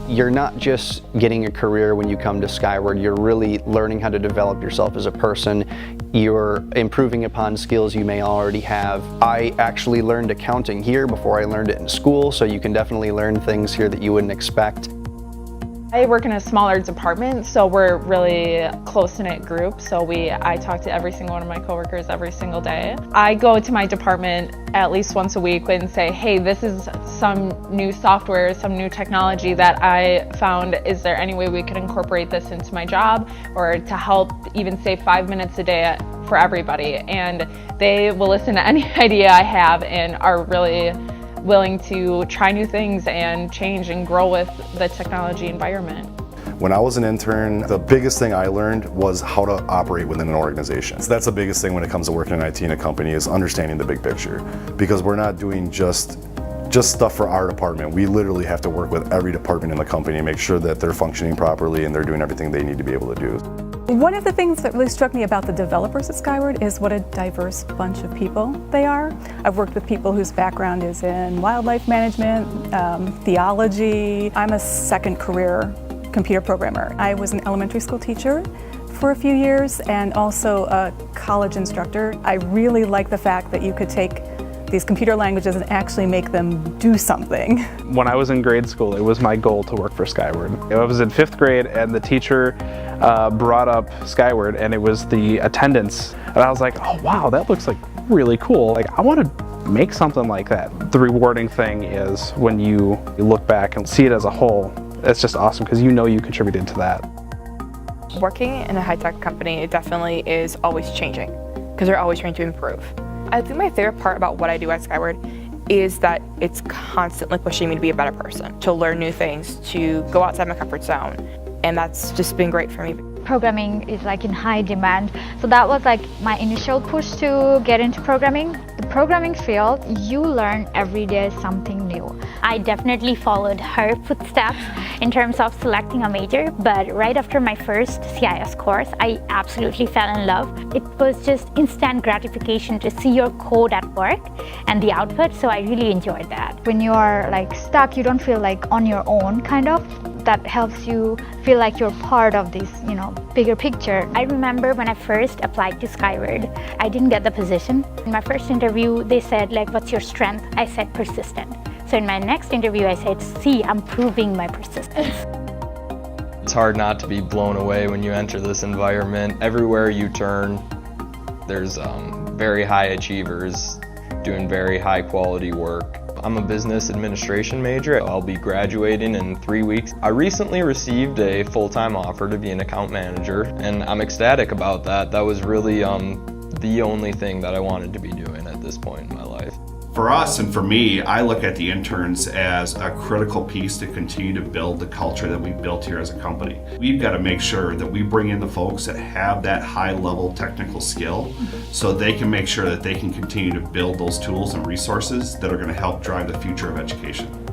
You're not just getting a career when you come to Skyward, you're really learning how to develop yourself as a person. You're improving upon skills you may already have. I actually learned accounting here before I learned it in school, so you can definitely learn things here that you wouldn't expect. I work in a smaller department, so we're really close-knit group. So I talk to every single one of my coworkers every single day. I go to my department at least once a week and say, hey, this is some new software, some new technology that I found. Is there any way we could incorporate this into my job or to help even save 5 minutes a day for everybody? And they will listen to any idea I have and are really willing to try new things and change and grow with the technology environment. When I was an intern, the biggest thing I learned was how to operate within an organization. So that's the biggest thing when it comes to working in IT in a company, is understanding the big picture. Because we're not doing just stuff for our department. We literally have to work with every department in the company and make sure that they're functioning properly and they're doing everything they need to be able to do. One of the things that really struck me about the developers at Skyward is what a diverse bunch of people they are. I've worked with people whose background is in wildlife management, theology. I'm a second career computer programmer. I was an elementary school teacher for a few years and also a college instructor. I really like the fact that you could take these computer languages and actually make them do something. When I was in grade school, it was my goal to work for Skyward. I was in 5th grade and the teacher brought up Skyward and it was the attendance. And I was like, oh wow, that looks like really cool. Like, I want to make something like that. The rewarding thing is when you look back and see it as a whole, it's just awesome because you know you contributed to that. Working in a high-tech company, it definitely is always changing because they're always trying to improve. I think my favorite part about what I do at Skyward is that it's constantly pushing me to be a better person, to learn new things, to go outside my comfort zone, and that's just been great for me. Programming is like in high demand, so that was like my initial push to get into programming. The programming field, you learn every day something new. I definitely followed her footsteps in terms of selecting a major, but right after my first CIS course, I absolutely fell in love. It was just instant gratification to see your code at work and the output, so I really enjoyed that. When you are like stuck, you don't feel like on your own, kind of. That helps you feel like you're part of this, bigger picture. I remember when I first applied to Skyward, I didn't get the position. In my first interview, they said, like, what's your strength? I said persistent. So in my next interview, I said, see, I'm proving my persistence. It's hard not to be blown away when you enter this environment. Everywhere you turn, there's very high achievers doing very high quality work. I'm a business administration major. I'll be graduating in 3 weeks. I recently received a full-time offer to be an account manager, and I'm ecstatic about that. That was really the only thing that I wanted to be doing at this point in my life. For us and for me, I look at the interns as a critical piece to continue to build the culture that we've built here as a company. We've got to make sure that we bring in the folks that have that high-level technical skill so they can make sure that they can continue to build those tools and resources that are going to help drive the future of education.